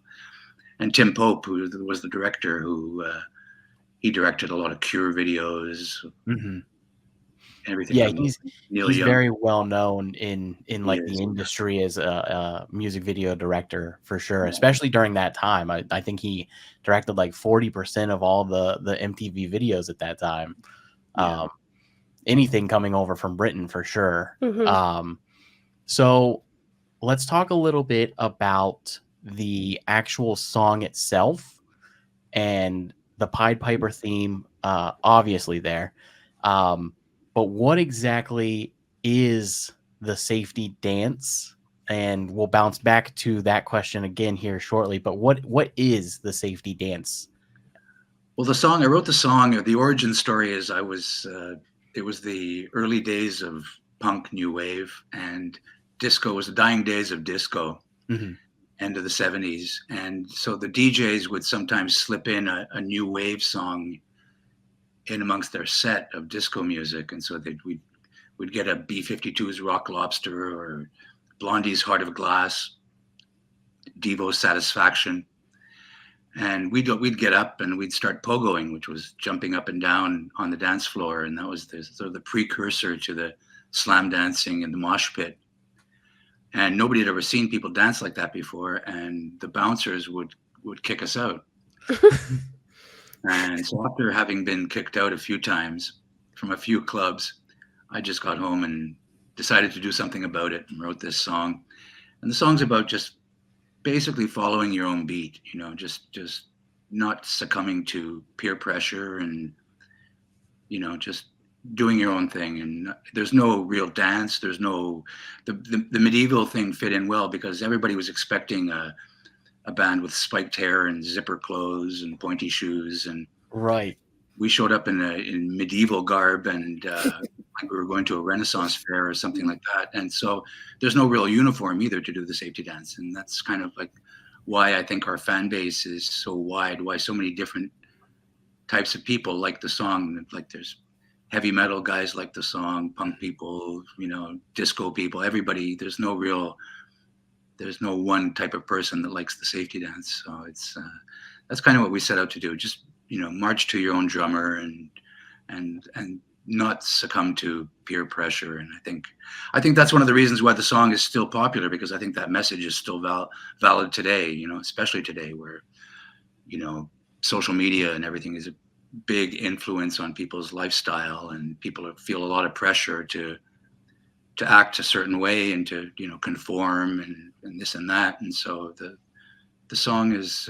and Tim Pope, who was the director, who he directed a lot of Cure videos. Everything. Yeah, he's very well known in like the industry as a music video director, for sure, especially during that time. I think he directed like 40% of all the MTV videos at that time. Anything coming over from Britain, for sure. So let's talk a little bit about the actual song itself and the Pied Piper theme, obviously there. But what exactly is the safety dance? And we'll bounce back to that question again here shortly. But what is the safety dance? Well, I wrote the song. The origin story is it was the early days of punk, new wave, and disco. It was the dying days of disco, end of the 70s. And so the DJs would sometimes slip in a new wave song in amongst their set of disco music, and so we'd get a B-52's Rock Lobster, or Blondie's Heart of Glass, Devo's Satisfaction, and we'd get up and we'd start pogoing, which was jumping up and down on the dance floor, and that was sort of the precursor to the slam dancing and the mosh pit. And nobody had ever seen people dance like that before, and the bouncers would kick us out. And so after having been kicked out a few times from a few clubs, I just got home and decided to do something about it and wrote this song. And the song's about just basically following your own beat, you know, just not succumbing to peer pressure, and, you know, just doing your own thing. And there's no real dance. There's no, the medieval thing fit in well because everybody was expecting a band with spiked hair and zipper clothes and pointy shoes, and we showed up in medieval garb, and we were going to a Renaissance fair or something like that, and so there's no real uniform either to do the safety dance. And that's kind of like why I think our fan base is so wide, why so many different types of people like the song. Like there's heavy metal guys like the song, punk people, disco people, everybody. There's no one type of person that likes the safety dance. So that's kind of what we set out to do. Just, march to your own drummer and not succumb to peer pressure. And I think that's one of the reasons why the song is still popular, because I think that message is still valid today, especially today where, social media and everything is a big influence on people's lifestyle, and people feel a lot of pressure to act a certain way and to, conform and this and that. And so the song is,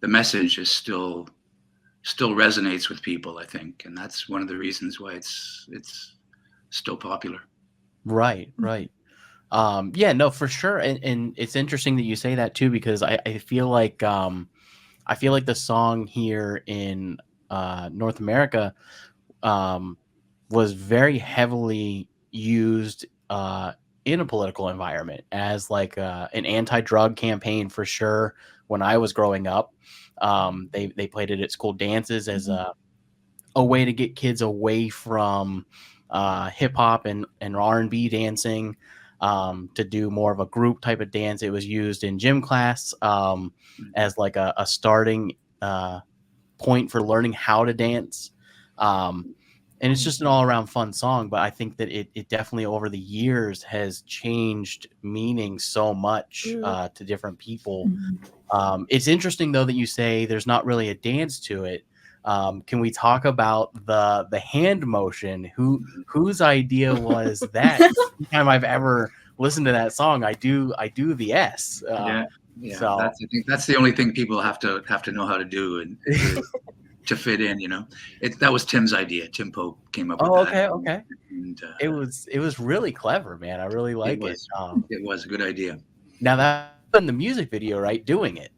the message is still resonates with people, I think. And that's one of the reasons why it's still popular. Right. Yeah, no, for sure. And it's interesting that you say that too, because I feel like the song here in North America was very heavily used in a political environment as like an anti-drug campaign for sure. When I was growing up, they played it at school dances as a way to get kids away from hip hop and R&B dancing, to do more of a group type of dance. It was used in gym class as like a starting point for learning how to dance. And it's just an all around fun song, but I think that it definitely over the years has changed meaning so much to different people. It's interesting though that you say there's not really a dance to it. Can we talk about the hand motion? Whose idea was that? Every time I've ever listened to that song, I do the S. Yeah. So I think that's the only thing people have to know how to do and to fit in. That was Tim's idea. Tim Pope came up with that. Okay. And, it was really clever, man. I really like it. It was a good idea. Now that's in the music video, right? Doing it.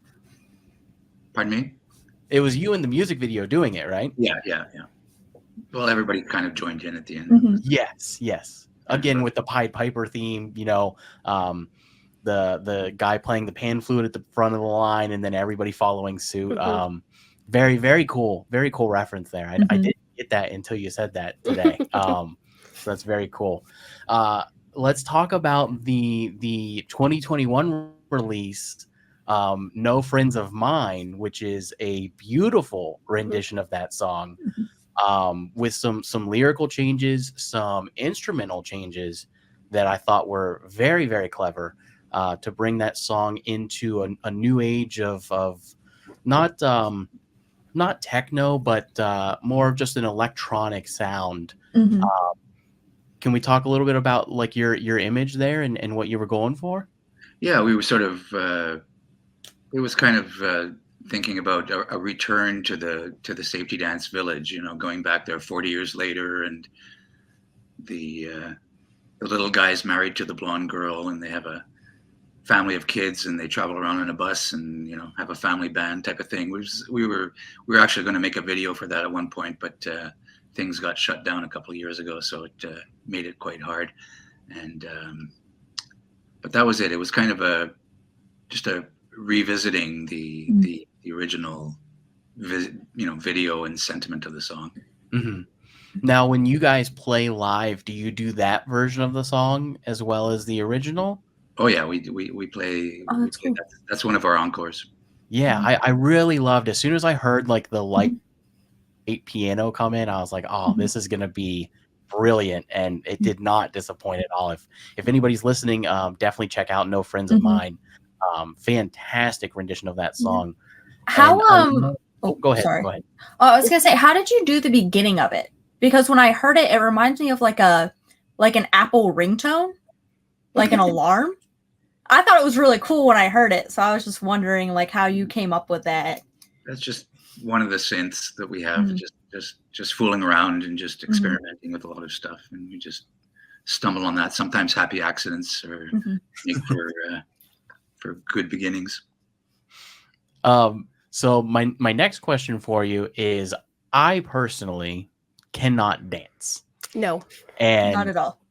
Pardon me? It was you in the music video doing it, right? Yeah. Well, everybody kind of joined in at the end. Yes. Again, with the Pied Piper theme, the guy playing the pan flute at the front of the line, and then everybody following suit. Very, very cool. Very cool reference there. I didn't get that until you said that today. So that's very cool. Let's talk about the 2021 release, No Friends of Mine, which is a beautiful rendition of that song, with some lyrical changes, some instrumental changes that I thought were very, very clever, to bring that song into a new age of not techno, but more of just an electronic sound. Can we talk a little bit about like your image there and what you were going for? Yeah, we were sort of it was kind of thinking about a return to the safety dance village, going back there 40 years later, and the little guy's married to the blonde girl, and they have a family of kids, and they travel around in a bus and have a family band type of thing. We were actually going to make a video for that at one point, but things got shut down a couple of years ago, so it made it quite hard. And but that was it. It was kind of just a revisiting the original video and sentiment of the song. Now, when you guys play live, do you do that version of the song as well as the original? Oh yeah, we play. Oh, that's cool. That's one of our encores. Yeah, I really loved. As soon as I heard like the light piano come in, I was like, oh, this is gonna be brilliant, and it did not disappoint at all. If anybody's listening, definitely check out No Friends of Mine. Fantastic rendition of that song. How go ahead. Sorry. Go ahead. I was gonna say, how did you do the beginning of it? Because when I heard it, it reminds me of like an Apple ringtone, like an alarm. I thought it was really cool when I heard it, so I was just wondering like how you came up with that. That's just one of the synths that we have, just fooling around and just experimenting with a lot of stuff, and we just stumble on that. Sometimes happy accidents or make for good beginnings. So my next question for you is, I personally cannot dance. No. And Not at all.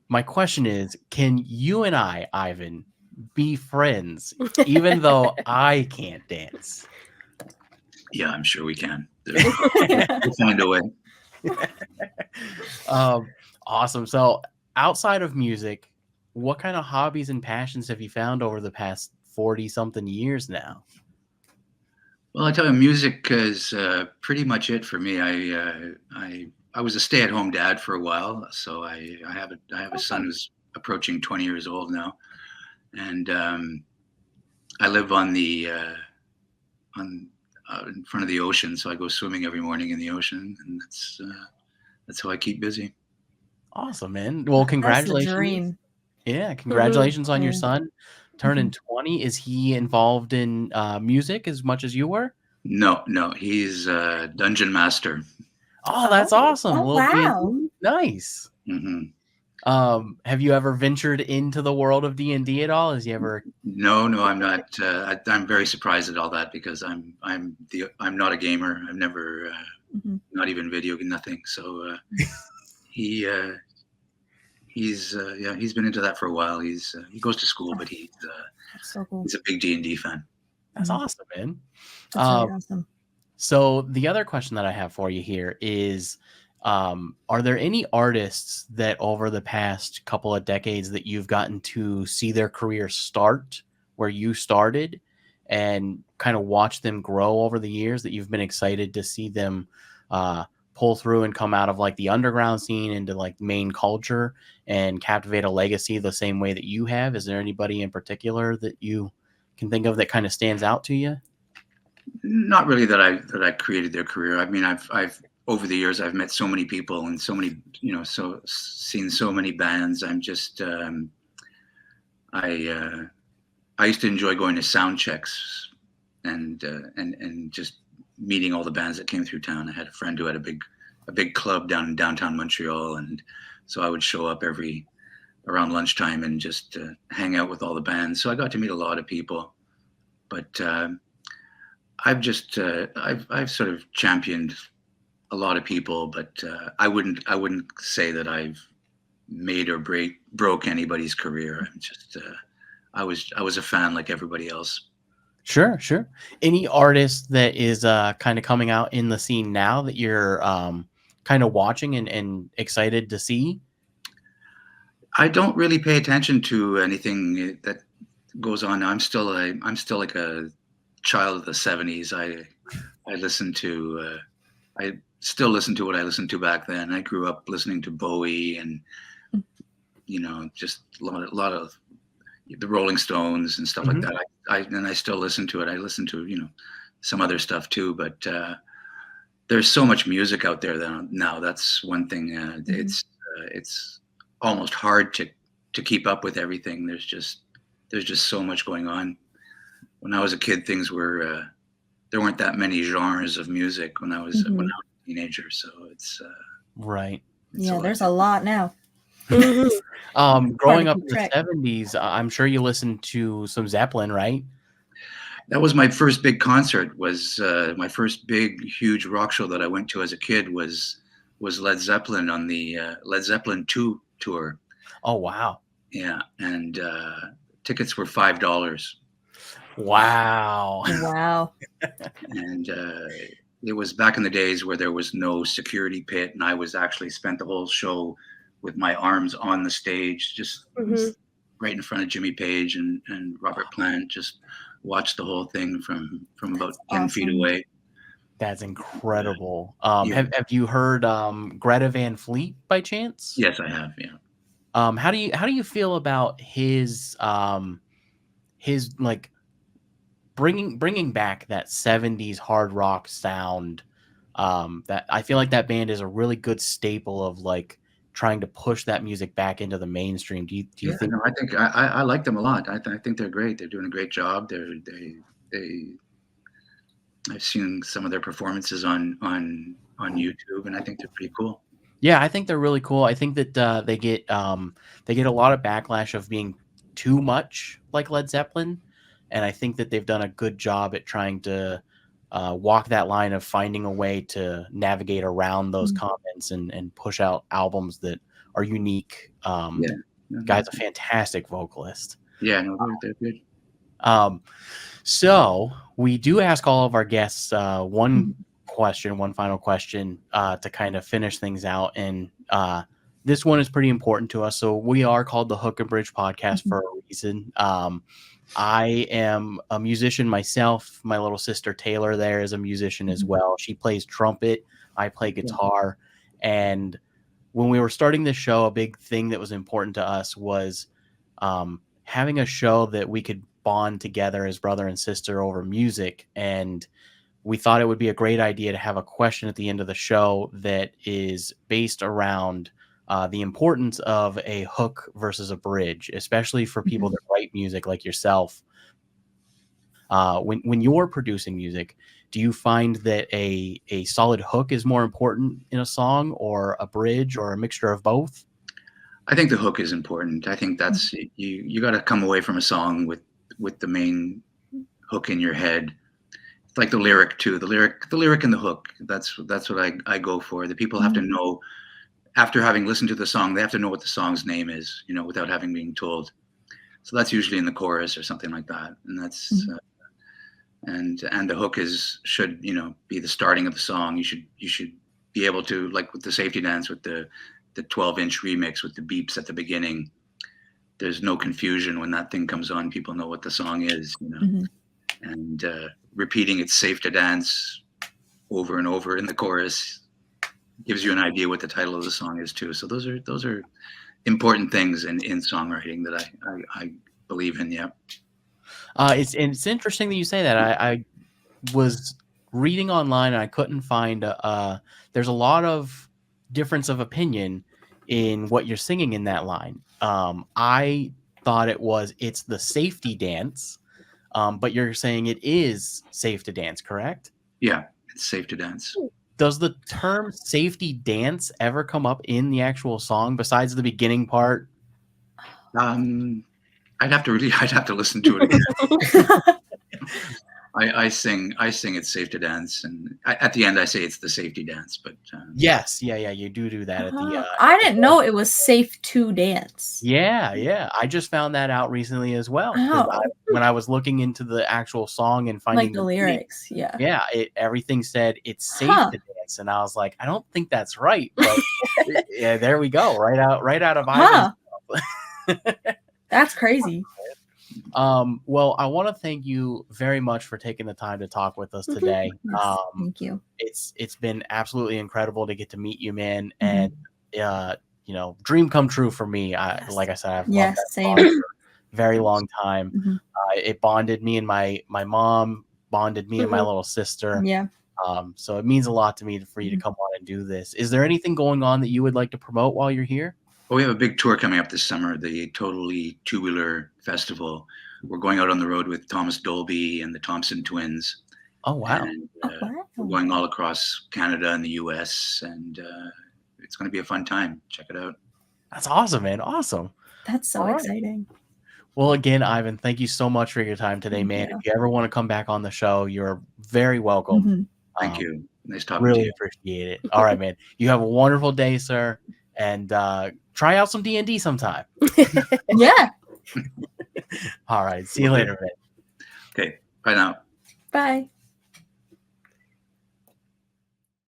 my question is, can you and I, Ivan, be friends even though I can't dance? Yeah, I'm sure we can. We'll find a way. Awesome. So outside of music, what kind of hobbies and passions have you found over the past 40 something years now? Well, I tell you, music is pretty much it for me. I was a stay-at-home dad for a while, so I have a son who's approaching 20 years old now, and I live on the on in front of the ocean, so I go swimming every morning in the ocean, and that's how I keep busy. Awesome, man. Well, That's the congratulations. dream. Yeah, congratulations on your Yeah. son turning 20. Is he involved in music as much as you were? No, he's a dungeon master. Oh, that's awesome. Oh, Little wow. D&D. Nice. Hmm. Have you ever ventured into the world of D&D at all? Has he ever? No, I'm not. I'm very surprised at all that because I'm not a gamer. I've never, not even video, nothing. So he's been into that for a while. He goes to school, but That's so cool. he's a big D&D fan. That's awesome, man. That's really awesome. So the other question that I have for you here is, are there any artists that over the past couple of decades that you've gotten to see their career start where you started and kind of watch them grow over the years that you've been excited to see them pull through and come out of like the underground scene into like main culture and captivate a legacy the same way that you have? Is there anybody in particular that you can think of that kind of stands out to you? Not really that I created their career. I mean, I've over the years I've met so many people and so many, so seen so many bands. I'm just I used to enjoy going to sound checks and just meeting all the bands that came through town. I had a friend who had a big club down in downtown Montreal, and so I would show up around lunchtime and just hang out with all the bands. So I got to meet a lot of people, but I've just I've sort of championed a lot of people, but I wouldn't say that I've made or broke anybody's career. I'm just I was a fan like everybody else. Sure. Any artist that is kind of coming out in the scene now that you're kind of watching and excited to see? I don't really pay attention to anything that goes on now. I'm still like a child of the 70s. I listen to I still listen to what I listened to back then. I grew up listening to Bowie and just a lot of the Rolling Stones and stuff like that. I still listen to it. I listen to some other stuff too, but there's so much music out there now. That's one thing. It's almost hard to keep up with everything. There's just so much going on. When I was a kid, things were there weren't that many genres of music when I was a teenager. So it's right. Yeah, there's a lot now. Growing up in the 70s, I'm sure you listened to some Zeppelin, right? That was my first big concert. Was my first big, huge rock show that I went to as a kid was Led Zeppelin on the Led Zeppelin 2 tour. Oh wow! Yeah, and tickets were $5. Wow! Wow! And it was back in the days where there was no security pit, and I was actually spent the whole show with my arms on the stage, just right in front of Jimmy Page and Robert Plant. Just watched the whole thing from about 10 feet away. That's incredible. Have you heard Greta Van Fleet by chance? Yes, I have. Yeah. How do you feel about his like bringing back that 70s hard rock sound? That I feel like that band is a really good staple of like trying to push that music back into the mainstream. Do you think? No, I think I like them a lot. I think they're great. They're doing a great job. I've seen some of their performances on YouTube, and I think they're pretty cool. Yeah, I think they're really cool. I think that they get a lot of backlash of being too much like Led Zeppelin, and I think that they've done a good job at trying to walk that line of finding a way to navigate around those comments and push out albums that are unique. Guy's a fantastic vocalist. Yeah, no, they're good. So we do ask all of our guests one one final question to kind of finish things out. And this one is pretty important to us. So we are called the Hook and Bridge Podcast for a reason. I am a musician myself. My little sister Taylor there is a musician as well. She plays trumpet. I play guitar. And when we were starting this show, a big thing that was important to us was having a show that we could bond together as brother and sister over music. And we thought it would be a great idea to have a question at the end of the show that is based around the importance of a hook versus a bridge, especially for people that write music like yourself. When you're producing music, do you find that a solid hook is more important in a song, or a bridge, or a mixture of both? I think the hook is important. I think that's you got to come away from a song with the main hook in your head. It's like the lyric too. The lyric and the hook. That's what I go for. The people have to know. After having listened to the song, they have to know what the song's name is, without having been told. So that's usually in the chorus or something like that. And that's and the hook should be the starting of the song. You should be able to, like with the Safety Dance, with the 12-inch remix with the beeps at the beginning. There's no confusion when that thing comes on. People know what the song is, and repeating "It's Safe to Dance" over and over in the chorus gives you an idea what the title of the song is too. So those are important things in songwriting that I believe in. Yeah. It's interesting that you say that. I was reading online and I couldn't find there's a lot of difference of opinion in what you're singing in that line. I thought it's the safety dance, but you're saying it is safe to dance, correct? Yeah, it's safe to dance. Does the term safety dance ever come up in the actual song besides the beginning part? I'd have to listen to it again. I sing "It's Safe to Dance," and at the end I say it's the safety dance. But yes, yeah, you do that at the. I didn't know it was safe to dance. Yeah. I just found that out recently as well. Oh. When I was looking into the actual song and finding Like the lyrics, yeah. Everything said it's safe to dance, and I was like, I don't think that's right. But yeah, there we go, right out of Ivan's mouth. That's crazy. Well, I want to thank you very much for taking the time to talk with us today. Yes, thank you. It's been absolutely incredible to get to meet you, man. And dream come true for me. Like I said, I've loved that song for a very long time. It bonded me and my mom, bonded me and my little sister. Yeah. So it means a lot to me for you to come on and do this. Is there anything going on that you would like to promote while you're here? Well, we have a big tour coming up this summer, the Totally Tubular Festival. We're going out on the road with Thomas Dolby and the Thompson Twins. Oh, wow. And, we're going all across Canada and the US, and it's going to be a fun time. Check it out. That's awesome, man. Awesome. That's so exciting. Well, again, Ivan, thank you so much for your time today, man. If you ever want to come back on the show, you're very welcome. Thank you. Nice talking to you. Really appreciate it. All right, man. You have a wonderful day, sir. And try out some D&D sometime. Yeah. All right. See you later, man. Okay. Bye now. Bye.